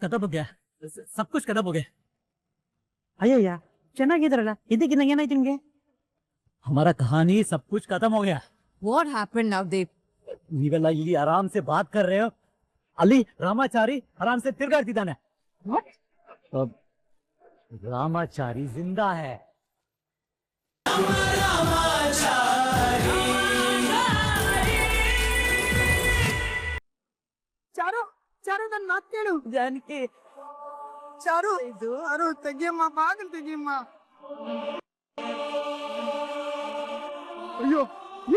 खत्म हो गया, सब कुछ खत्म हो गया। ಅಯ್ಯಯ್ಯ ಚೆನ್ನಾಗಿದ್ರಲ್ಲ ಇದಕ್ಕಿನ್ನ ಏನಾಯ್ತು ನಿಮ್ಗೆ? हमारा कहानी सब कुछ खत्म हो गया। What happened now, Dev? ನೀವೆಲ್ಲ ಇಲ್ಲಿ ಆರಾಮ್ से बात कर रहे हो, ಅಲ್ಲಿ ರಾಮಾಚಾರಿ ಆರಾಮ್ से ತಿರ್ಗಾಡ್ತಿದ್ದಾನೆ. अब रामाचारी जिंदा है. ಚಾರು ಚಾರು ನನ್ನ ಮಾತು ಕೇಳು. ಜಾನಕಿ ಚಾರು ಇದು ಅರು ತೆಗಿಯಮ್ಮ, ಬಾಗಿಲು ತೆಗಿಯಮ್ಮ. ಅಯ್ಯೋ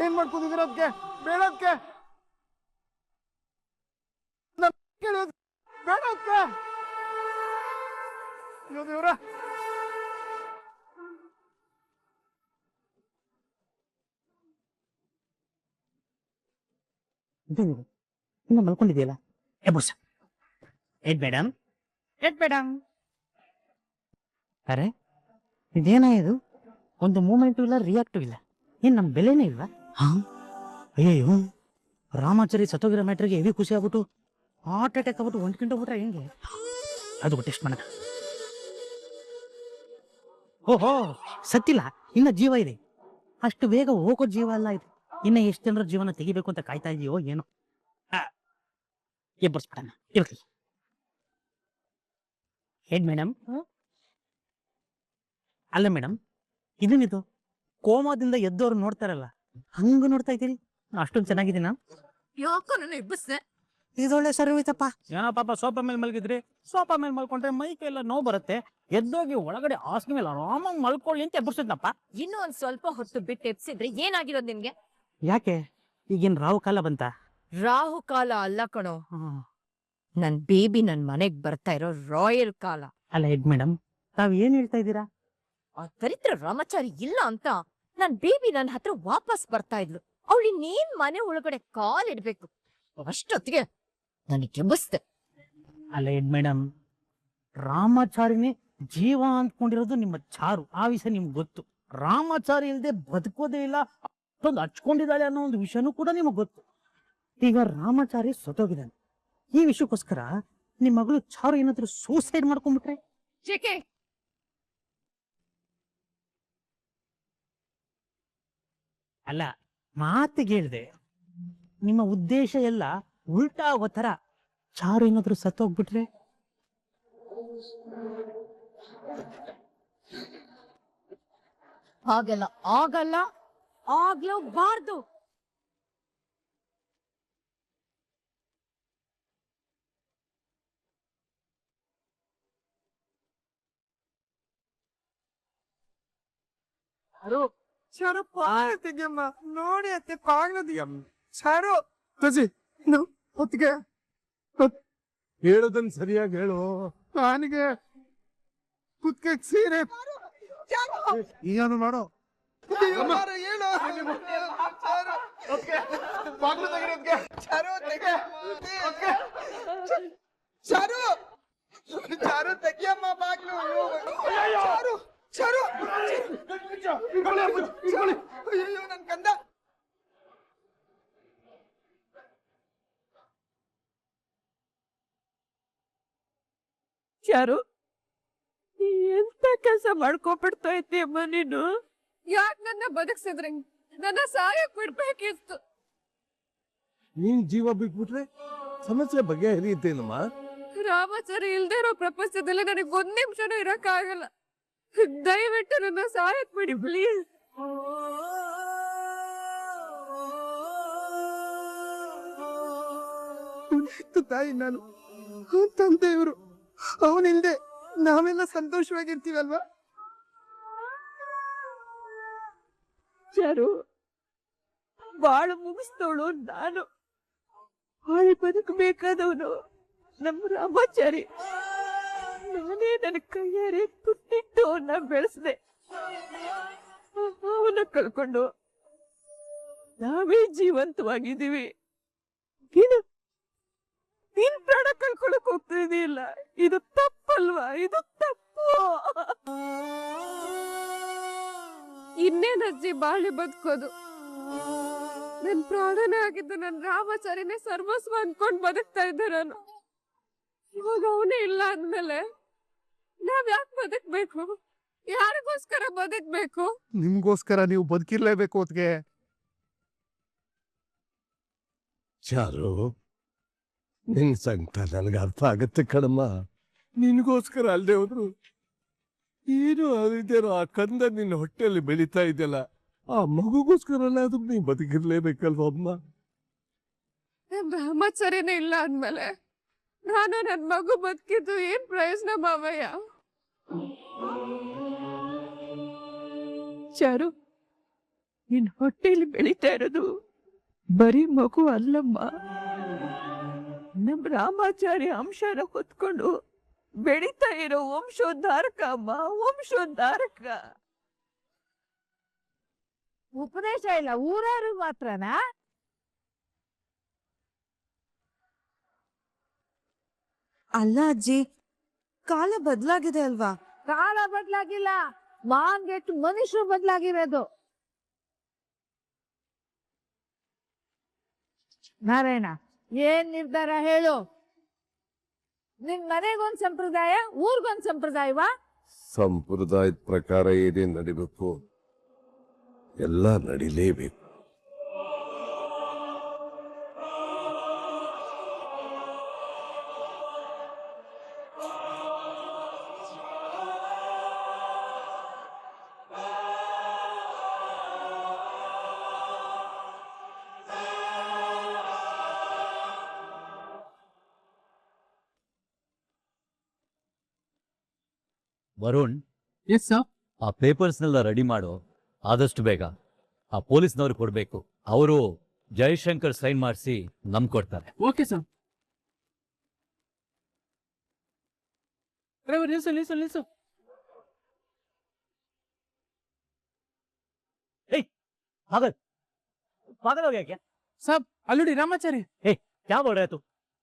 ಏನ್ ಮಾಡ್ಕೊಂಡಿದ್ದೀರ ಅದಕ್ಕೆ? ಬೇಡಕ್ಕೆ ಕೇಳೋದು ಬೇಡಕ್ಕೆ. ಅಯ್ಯೋ ದೇವ್ರ, ಇನ್ನ ಮಲ್ಕೊಂಡಿದೆಯಲ್ಲ. ಮೇಡಮ್ ಅರೆ ಇದೇನಾಯ್ತು? ಒಂದು ಮೂಮೆಂಟು ಇಲ್ಲ, ರಿಯಾಕ್ಟು ಇಲ್ಲ, ಏನ್ ನಮ್ ಬೆಲೆನೇ ಇಲ್ವಾ? ಅಯ್ಯಯ್ಯೋ, ರಾಮಾಚಾರಿ ಸತ್ತೋಗಿರೋ ಮ್ಯಾಟ್ರಿಗೆ ಹೆವಿ ಖುಷಿ ಆಗ್ಬಿಟ್ಟು ಹಾರ್ಟ್ ಅಟ್ಯಾಕ್ ಆಗ್ಬಿಟ್ಟು ಹೊಂಟ್ಕೊಂಡೋಗ್ಬಿಟ್ರೆ ಹೆಂಗೆ? ಅದು ಟೆಸ್ಟ್ ಮಾಡೋಣ. ಓಹೋ, ಸತ್ತಿಲ್ಲ, ಇನ್ನ ಜೀವ ಇದೆ. ಅಷ್ಟು ಬೇಗ ಹೋಗೋ ಜೀವ ಅಲ್ಲ ಇದು. ಇನ್ನ ಎಷ್ಟು ಜನರ ಜೀವನ ತೆಗಿಬೇಕು ಅಂತ ಕಾಯ್ತಾ ಇದೆಯೋ ಏನೋ. ಎಬ್ಬರ್ಸ್ಬಿಡೋಣ ಇರ್ಲಿ. ಏನ್ ಮೇಡಮ್? ಅಲ್ಲ ಮೇಡಮ್, ಇದೇನಿದು? ಕೋಮಾದಿಂದ ಎದ್ದವ್ರು ನೋಡ್ತಾರಲ್ಲ ಹಂಗ ನೋಡ್ತಾ ಇದ್ದೀರಿ. ಅಷ್ಟೊಂದು ಚೆನ್ನಾಗಿದ್ದೀನ? ಯಾಕೋ ನನ್ನ ಎಬ್ಬಿಸ್ದೆ. ಇದೊಳ್ಳೆ ಸರ್ವಿತಪ್ಪ. ಏನೋ ಪಾಪ ಸೋಫಾ ಮೇಲೆ ಮಲಗಿದ್ರಿ, ಸೋಫಾ ಮೇಲೆ ಮಲ್ಕೊಂಡ್ರೆ ಮೈಕೆ ಎಲ್ಲ ನೋವು ಬರುತ್ತೆ, ಎದ್ದೋಗಿ ಒಳಗಡೆ ಹಾಸಿಗೆ ಮೇಲೆ ಆರಾಮಾಗಿ ಮಲ್ಕೊಳ್ಳಿ ಅಂತ ಎಬ್ಬರ್ಸಿದ್ನಪ್ಪ. ಇನ್ನೂ ಒಂದ್ ಸ್ವಲ್ಪ ಹೊತ್ತು ಬಿಟ್ಟು ಎಬ್ಸಿದ್ರೆ ಏನಾಗಿರೋದು ನಿನ್ಗೆ? ಯಾಕೆ ಈಗೇನ್ ರಾವು ಕಾಲ ಬಂತ? ರಾಹು ಕಾಲ ಅಲ್ಲ ಕಣೋ, ನನ್ ಬೇಬಿ ನನ್ ಮನೆಗ್ ಬರ್ತಾ ಇರೋ ರಾಯಲ್ ಕಾಲ. ಅಲ್ಲ ಹೆಡ್ ಮೇಡಮ್, ತಾವ್ ಏನ್ ಹೇಳ್ತಾ ಇದ್ದೀರಾ? ಆ ದರಿದ್ರ ರಾಮಾಚಾರಿ ಇಲ್ಲ ಅಂತ ನನ್ ಬೇಬಿ ನನ್ ಹತ್ರ ವಾಪಸ್ ಬರ್ತಾ ಇದ್ಲು. ಅವಳು ಇನ್ನೇನ್ ಮನೆ ಒಳಗಡೆ ಕಾಲಿಡ್ಬೇಕು ಅಷ್ಟೊತ್ತಿಗೆ ನನಗೆ ಎಬ್ಬಿಸ್ದೆ. ಅಲ್ಲ ಹೆಡ್ ಮೇಡಮ್, ರಾಮಾಚಾರಿನೇ ಜೀವ ಅಂದ್ಕೊಂಡಿರೋದು ನಿಮ್ಮ ಚಾರು. ಆ ವಿಷಯ ನಿಮ್ಗೆ ಗೊತ್ತು. ರಾಮಾಚಾರಿ ಇಲ್ಲದೆ ಬದುಕೋದೇ ಇಲ್ಲ, ಅಷ್ಟೊಂದು ಹಚ್ಕೊಂಡಿದ್ದಾಳೆ ಅನ್ನೋ ಒಂದು ವಿಷಯನೂ ಕೂಡ ನಿಮಗ್ ಗೊತ್ತು. ಈಗ ರಾಮಾಚಾರಿ ಸತ್ತೋಗಿದ್ದಾನೆ. ಈ ವಿಷಯಕ್ಕೋಸ್ಕರ ನಿಮ್ ಮಗಳು ಚಾರು ಏನಾದ್ರೂ ಸೂಸೈಡ್ ಮಾಡ್ಕೊಂಡ್ಬಿಟ್ರೆ? ಜೆಕೆ ಅಲ್ಲ, ಮಾತಿಗೆ ಹೇಳ್ದೆ, ನಿಮ್ಮ ಉದ್ದೇಶ ಎಲ್ಲ ಉಲ್ಟಾ ಆಗೋ ತರ. ಚಾರು ಏನಾದ್ರೂ ಸತ್ತೋಗ್ಬಿಟ್ರೆ? ಹಾಗೆಲ್ಲ ಆಗಲ್ಲ, ಆಗ್ಲೋಗ್ಬಾರ್ದು. ಚಾರು ತೆಗಿಯಮ್ಮ, ನೋಡಿ ಅತ್ತೆ ಪಾಗ್ಲದಿಯಮ್ಮ. ಚಾರು ತಜಿ ಹೊತ್ತಿಗೆ ಹೇಳೋದನ್ ಸರಿಯಾಗಿ ಹೇಳು. ನನಗೆ ಕುತ್ಕೆ ಸೀರೆ ಏನು ಮಾಡೋ. ಚಾರು ತೆಗಿಯಮ್ಮ ಬಾಗ್ಲು. ಚಾರು ಅಯ್ಯೋ ನನ್ ಕಂದ. ಚಾರು, ಎಂತ ಕೆಲಸ ಮಾಡ್ಕೊಬಿಡ್ತಾ ಇದ್ದೀಯಮ್ಮ ನೀನು? ಯಾಕೆ ನನ್ನ ಬದುಕ್ಸಿದ್ರೆ? ನನ್ನ ಸಾಯಕ್ ಬಿಡ್ಬೇಕಿತ್ತು. ನೀನ್ ಜೀವ ಬಿಟ್ಬಿಟ್ರೆ ಸಮಸ್ಯೆ ಬಗೆಹರಿಯುತ್ತೇನಮ್ಮ. ರಾಮಾಚಾರಿ ಇಲ್ದೇ ಇರೋ ಪ್ರಪಂಚದಲ್ಲಿ ನನಗೆ ಒಂದ್ ನಿಮಿಷನೂ ಇರಕ್ಕಾಗಲ್ಲ. ದಯವಿಟ್ಟು ನನ್ನ ಸಾಯಕ್ ಬಿಡಿ ಪ್ಲೀಸ್. ತಾಯಿ ನಾನು, ತಂದೆ ಇವರು. ಅವನಿಲ್ದೆ ನಾವೆಲ್ಲ ಸಂತೋಷವಾಗಿರ್ತೀವಲ್ವಾ? ಚಾರು, ಬಾಳು ಮುಗಿಸ್ತವಳು ನಾನು. ಬಾಳಿ ಬದುಕಬೇಕಾದವನು ನಮ್ಮ ರಾಮಾಚಾರಿ. ನಾನೇ ನನ್ನ ಕೈಯಾರೆ ತುಟ್ಟಿಟ್ಟು ಅವನ್ನ ಬೆಳೆಸ್ದೆ. ಅವನ್ನ ಕಳ್ಕೊಂಡು ನಾವೇ ಜೀವಂತವಾಗಿದ್ದೀವಿ. ನೀನ್ ಪ್ರಾಣ ಕಳ್ಕೊಳಕ್ ಹೋಗ್ತಾ ಇದೆಯಲ್ಲ, ಇದು ತಪ್ಪಲ್ವಾ? ಇದು ತಪ್ಪು. ಇನ್ನೇನ್ ಅಜ್ಜಿ ಬಾಳಿ ಬದುಕೋದು? ನನ್ ಪ್ರಾಣನೇ ಆಗಿದ್ದು ನನ್ ರಾಮಾಚಾರಿನೇ ಸರ್ವಸ್ವ ಅನ್ಕೊಂಡ್ ಬದುಕ್ತಾ ಇದ್ದೆ ನಾನು. ಇವಾಗ ಅವನೇ ಇಲ್ಲ ಅಂದ್ಮೇಲೆ ನಾವ್ ಯಾಕೆ ಬದುಕ್ಬೇಕು? ಯಾರಿಗೋಸ್ಕರ ಬದುಕ್ಬೇಕು? ನಿಮ್ಗೋಸ್ಕರ ನೀವು ಬದುಕಿರ್ಲೇಬೇಕು ಅದಕ್ಕೆ. ಚಾರು, ನಿನ್ ಸಂಕಟ ನನಗೆ ಅರ್ಥ ಆಗತ್ತೆ ಕಣಮ್ಮ. ನಿನ್ಗೋಸ್ಕರ ಅಲ್ದೆ ಹೋದ್ರು ಏನು ಅದಿದ್ದೇನೋ ಆ ಕಂದ ನಿನ್ನ ಹೊಟ್ಟೆಯಲ್ಲಿ ಬೆಳೀತಾ ಇದೆಯಲ್ಲ, ಆ ಮಗುಗೋಸ್ಕರನಾದ್ರೂ ನೀ ಬದುಕಿರ್ಲೇಬೇಕಲ್ವ ಅಮ್ಮ? ಬ್ರಹ್ಮಚರ್ಯನೇ ಇಲ್ಲ ಅಂದ್ಮೇಲೆ ನಾನು ನನ್ ಮಗು ಬದುಕಿದ್ದು ಏನ್ ಪ್ರಯೋಜನ ಮಾವಯ್ಯ? ಚಾರು, ನಿನ್ ಹೊಟ್ಟೆಯಲ್ಲಿ ಬೆಳೀತಾ ಇರೋದು ಬರೀ ಮಗು ಅಲ್ಲಮ್ಮ, ನಮ್ ರಾಮಾಚಾರಿ ಅಂಶನ ಹೊತ್ಕೊಂಡು ಬೆಳೀತಾ ಇರೋ ವಂಶೋದ್ಧಾರಕ ಅಮ್ಮ, ವಂಶೋದ್ಧಾರಕ. ಉಪದೇಶ ಇಲ್ಲ, ಊರಾರು ಮಾತ್ರನಾ? ಅಲ್ಲ ಅಜ್ಜಿ, ಕಾಲ ಬದಲಾಗಿದೆ ಅಲ್ವಾ? ಕಾಲ ಬದಲಾಗಿಲ್ಲ, ಮಾನ್ಗೆಟ್ಟು ಮನುಷ್ಯರು ಬದಲಾಗಿರೋದು. ನಾರಾಯಣ, ಏನ್ ನಿರ್ಧಾರ ಹೇಳು? ನಿನ್ ಮನೆಗೊಂದ್ ಸಂಪ್ರದಾಯ, ಊರ್ಗೊಂದ್ ಸಂಪ್ರದಾಯವಾ? ಸಂಪ್ರದಾಯದ ಪ್ರಕಾರ ಏನೇನ್ ನಡಿಬೇಕು ಎಲ್ಲ ನಡಿಲೇಬೇಕು. Varun, yes sir. ಆ ಪೇಪರ್ಸ್ನೆಲ್ಲ ರೆಡಿ ಮಾಡು, ಆದಷ್ಟು ಬೇಗ. ಆ ಪೊಲೀಸ್ನವ್ರು ಕೊಡ್ಬೇಕು, ಅವರು ಜಯಶಂಕರ್ ಸೈನ್ ಮಾಡಿಸಿ ನಮ್ ಕೊಡ್ತಾರೆ. Okay sir. ನಿಲ್ಸು ನಿಲ್ಸು ನಿಲ್ಸು. पागल पागल हो गया क्या? साहब अल्लूडी रामाचारी. क्या बोल रहे तू?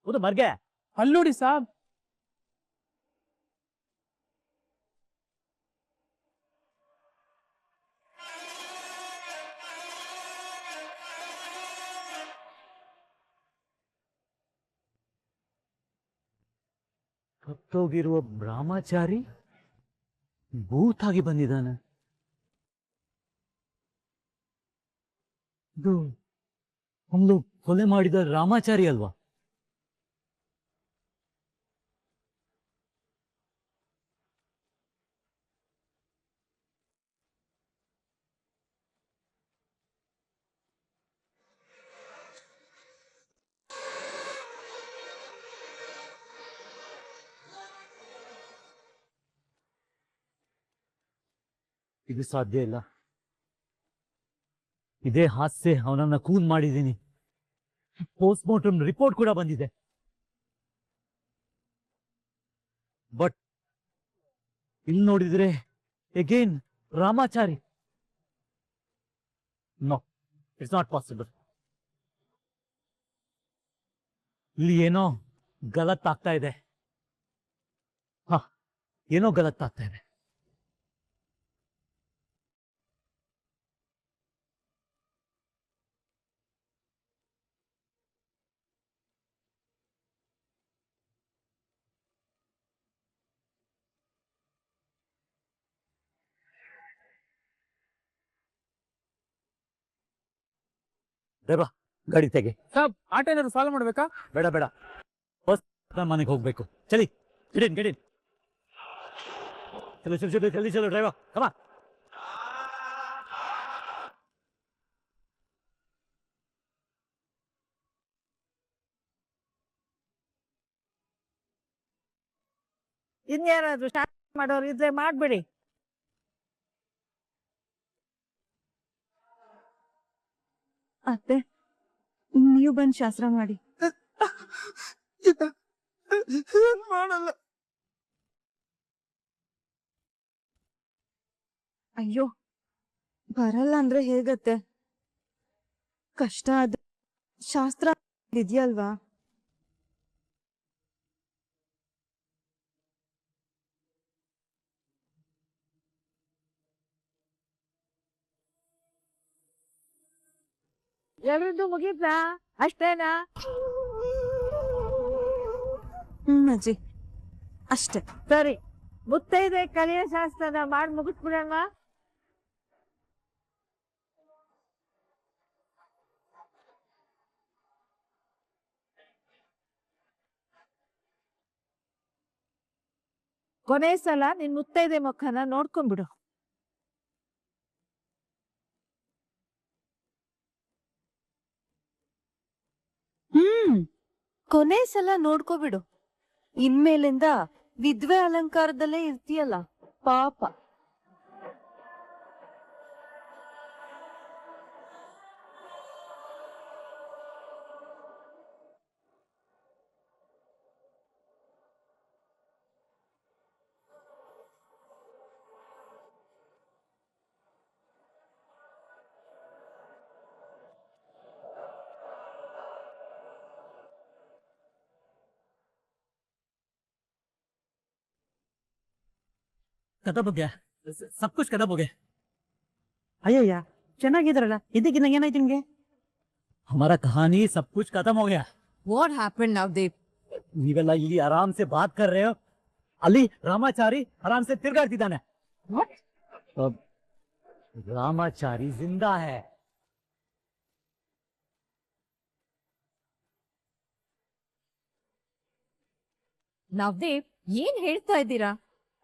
वो तो मर गया है. अल्लूडी साहब. ಸತ್ತೋಗಿರುವ ಬ್ರಹ್ಮಚಾರಿ ಭೂತಾಗಿ ಬಂದಿದ್ದಾನೆ. ಇದು ಒಂದು ಕೊಲೆ ಮಾಡಿದ ರಾಮಾಚಾರಿ ಅಲ್ವಾ? ಇದು ಸಾಧ್ಯ ಇಲ್ಲ. ಇದೇ ಹಾಸ್ಯ ಅವನನ್ನ ಕೂನ್ ಮಾಡಿದ್ದೀನಿ. ಪೋಸ್ಟ್ ಮಾರ್ಟಮ್ ರಿಪೋರ್ಟ್ ಕೂಡ ಬಂದಿದೆ. ಬಟ್ ಇಲ್ಲಿ ನೋಡಿದ್ರೆ again Ramachari. No, it's not possible. ಇಲ್ಲಿ ಏನೋ ಗಲತ್ ಆಗ್ತಾ ಇದೆ. ಏನೋ ಗಲತ್ ಆಗ್ತಾ ಇದೆ. ಬಾ, ಗಾಡಿ ತೆಗೆ. ಸಾಬ್ ಆಟೋ ಏನಾದ್ರು ಫಾಲೋ ಮಾಡ್ಬೇಕಾ? ಬೇಡ ಬೇಡ, ಫಸ್ಟ್ ಮನೆಗೆ ಹೋಗ್ಬೇಕು. ಚಲಿ, ಗೆಡಿನ್ ಗೆಡಿನ್. ಚಲೋ ಚಲೋ ಚಲೋ ಜಲ್ದಿ ಚಲೋ ಡ್ರೈವರ್, ಕಮ. ಇನ್ಯಾರಾದ್ರೂ ಸ್ಟಾರ್ಟ್ ಮಾಡೋರು ಇದ್ರೆ ಮಾಡ್ಬಿಡಿ. ಅತ್ತೆ, ನೀವು ಬಂದ್ ಶಾಸ್ತ್ರ ಮಾಡಿ. ಮಾಡಲ್ಲ. ಅಯ್ಯೋ, ಬರಲ್ಲ ಅಂದ್ರೆ ಹೇಗತ್ತೆ? ಕಷ್ಟ ಆದ್ರೆ ಶಾಸ್ತ್ರ ಇದೆಯಲ್ವಾ? ಎಲ್ರದ್ದು ಮುಗೀತಾ? ಅಷ್ಟೇನಾ? ಅಜ್ಜಿ ಅಷ್ಟೇ. ಸರಿ, ಮುತ್ತೈದೆ ಕಲಿಯೋ ಶಾಸ್ತ್ರನ ಮಾಡಿ ಮುಗಿಸ್ಬಿಡಮ್ಮ. ಕೊನೆ ಸಲ ನಿನ್ ಮುತ್ತೈದೆ ಮುಖನ ನೋಡ್ಕೊಂಡ್ಬಿಡು. ಕೊನೆ ಸಲ ನೋಡ್ಕೋಬಿಡು. ಇನ್ಮೇಲಿಂದ ವಿದ್ವೆ ಅಲಂಕಾರದಲ್ಲೇ ಇರ್ತೀಯಲ್ಲ ಪಾಪ. खत्म हो गया, सब कुछ खत्म हो गया. ಅಯ್ಯಯ್ಯ ಚೆನ್ನಾಗಿದ್ರಲ್ಲ, ಇದಕ್ಕಿನ್ನ ಏನಾಯ್ತು ನಿಮ್ಗೆ? हमारा कहानी सब कुछ खत्म हो गया. What happen Navdeep? ನೀವೆಲ್ಲ ಇಲ್ಲಿ ಆರಾಮ್ से बात कर रहे हो, ಅಲ್ಲಿ ರಾಮಾಚಾರಿ आराम से ತಿರ್ಗಾಡ್ತಿದ್ದಾನೆ. अब ರಾಮಾಚಾರಿ जिंदा है. ನವದೀಪ್ ಏನ್ ಹೇಳ್ತಾ ಇದ್ದೀರಾ?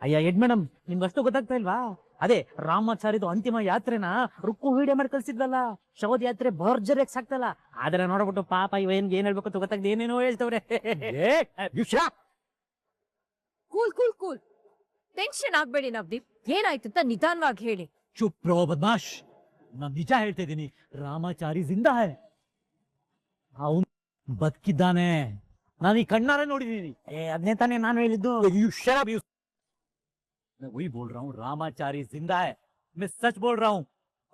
ಅಯ್ಯ ಎಡ್ ಮೇಡಮ್, ನಿಮ್ಗೆ ಅಷ್ಟು ಗೊತ್ತಾಗ್ತಾ ಇಲ್ವಾ? ಅದೇ ರಾಮಾಚಾರಿದು ಅಂತಿಮ ಯಾತ್ರೆನ ರುಕ್ಕು ವಿಡಿಯೋ ಮಾಡಿ ಕಳ್ಸಿದ್ಲಲ್ಲ, ಶವದ ಯಾತ್ರೆ ಭರ್ಜರಿಯಾಗಿ ಸಾಕ್ತಲ್ಲ. ಆದ್ರೆ ನೋಡ್ಬಿಟ್ಟು ಪಾಪ ಏನ್ ಹೇಳ್ಬೇಕು ಅಂತ ಗೊತ್ತಾಗ್ದೆ ಏನೇನೋ ಹೇಳ್ತವ್ರೆ. ಕೂಲ್ ಕೂಲ್ ಕೂಲ್, ಟೆನ್ಷನ್ ಆಗ್ಬೇಡಿ ನವದೀಪ್. ಏನಾಯ್ತು ಅಂತ ನಿಧಾನವಾಗಿ ಹೇಳಿ. ಚುಪ್ ರೋ ಬದ್ಮಾಶ್, ನಾನು ನಿಜ ಹೇಳ್ತಾ ಇದ್ದೀನಿ. ರಾಮಾಚಾರಿ जिंदा है, ಅವನು ಬದುಕಿದ್ದಾನೆ. ನಾನು ಈ ಕಣ್ಣಾರೆ ನೋಡಿದ್ದೀನಿ. ಅದನ್ನೇ ತಾನೇ ನಾನು ಹೇಳಿದ್ದು. You shut up, you. मैं वही बोल रहा हूँ, रामाचारी जिंदा है. मैं सच बोल रहा हूँ,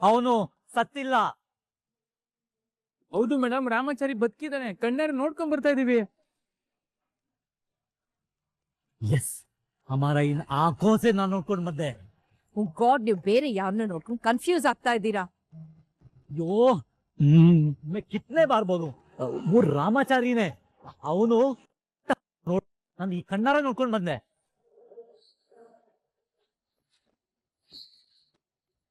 ಅವನು ಸತ್ತಿಲ್ಲ. ಹೌದು ಮೇಡಮ್, ರಾಮಾಚಾರಿ ಬದುಕಿದಾನೆ, ಕಣ್ಣಾರೆ ನೋಡ್ಕೊಂಡ್ ಬರ್ತಾ ಇದೀವಿ. यस, हमारा इन आंखों से ನಾನು ನೋಡ್ಕೊಂಡು ಬಂದೆ. ಓ ಗಾಡ್, ನೀವು ಬೇರೆ ಯಾರನ್ನ ನೋಡ್ಕೊಂಡು ಕನ್ಫ್ಯೂಸ್ ಆಗ್ತಾ ಇದ್ದೀರಾ. यो मैं कितने बार बोलूं, वो ರಾಮಾಚಾರಿನೇ. ಅವನು ನಾನು ಈ ಕಣ್ಣಾರೆ ನೋಡ್ಕೊಂಡು ಬಂದೆ.